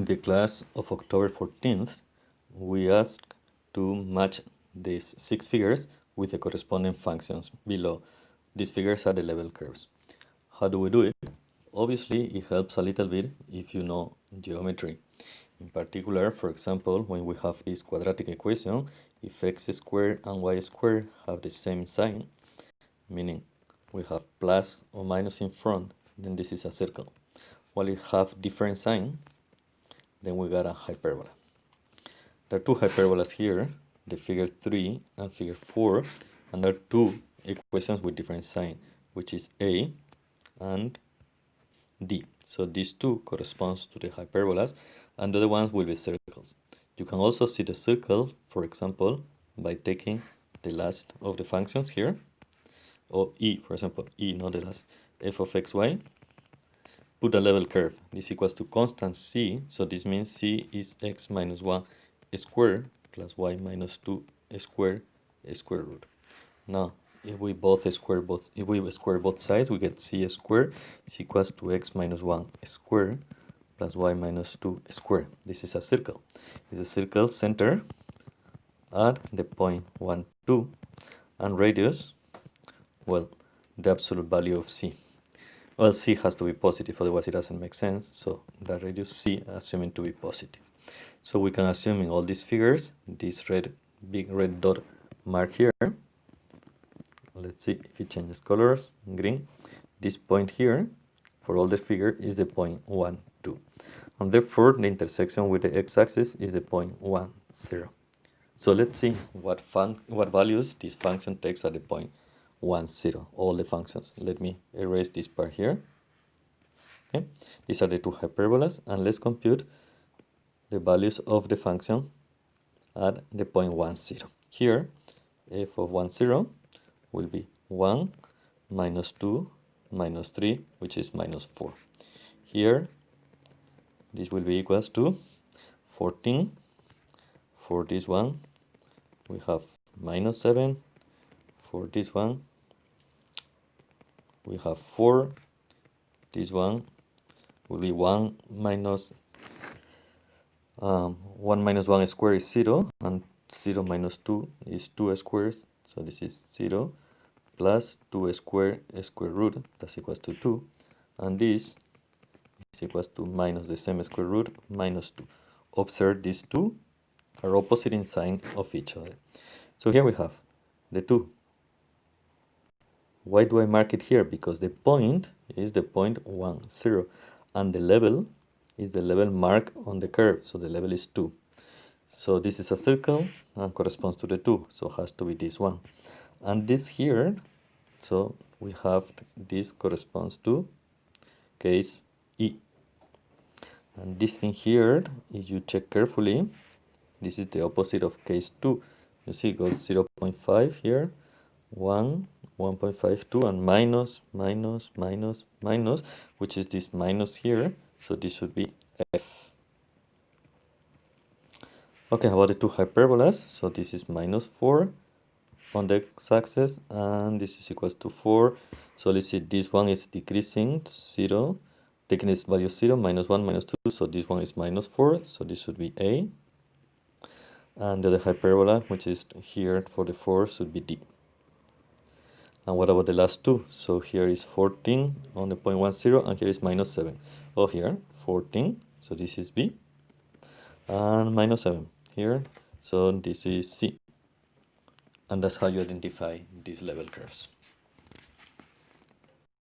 In the class of October 14th, we asked to match these 6 figures with the corresponding functions below. These figures are the level curves. How do we do it? Obviously, it helps a little bit if you know geometry. In particular, for example, when we have this quadratic equation, if x squared and y squared have the same sign, meaning we have plus or minus in front, then this is a circle. While it have different sign, then we got a hyperbola. There are two hyperbolas here, the figure 3 and figure 4, and there are two equations with different sign, which is A and D. So these two corresponds to the hyperbolas, and the other ones will be circles. You can also see the circle, for example, by taking the last of the functions here, or E, for example, E, not the last, f of xy, put a level curve. This equals to constant c, so this means c is x minus 1 squared plus y minus 2 squared square root. Now, if we square both sides, we get c squared is equals to x minus 1 squared plus y minus 2 squared. This is a circle. It's a circle center at the point 1, 2, and radius, well, the absolute value of c. Well, c has to be positive, otherwise it doesn't make sense. So the radius c assuming to be positive. So we can assume in all these figures, this big red dot mark here, let's see if it changes colors, green, this point here, for all the figure is the point 1, 2. And therefore, the intersection with the x-axis is the point 1, 0. So let's see what values this function takes at the point 1, 0, all the functions. Let me erase this part here. Okay, these are the two hyperbolas, and let's compute the values of the function at the point 1, 0. Here, f of 1, 0 will be 1 minus 2 minus 3, which is minus 4. Here, this will be equals to 14. For this one, we have minus 7. For this one, we have 4. This one will be 1 minus 1 squared is 0, and 0 minus 2 is 2 squares, so this is 0 plus 2 square root, that's equals to 2, and this is equals to minus the same square root minus 2. Observe these two are opposite in sign of each other. So here we have the 2. Why do I mark it here? Because the point is the point 1, 0, and the level is the level mark on the curve, so the level is 2. So this is a circle and corresponds to the 2, so it has to be this one. And this here, so we have this corresponds to case E. And this thing here, if you check carefully, this is the opposite of case 2. You see it goes 0.5 here, 1, 1.52, and minus, minus, minus, minus, which is this minus here, so this should be F. Okay, how about the two hyperbolas? So this is minus 4 on the x-axis, and this is equals to 4. So let's see, this one is decreasing to 0, taking its value 0, minus 1, minus 2, so this one is minus 4, so this should be A. And the other hyperbola, which is here for the 4, should be D. And what about the last two? So here is 14 on the point 1, 0, and here is minus 7. Oh, here, 14, so this is B, and minus 7 here, so this is C. And that's how you identify these level curves.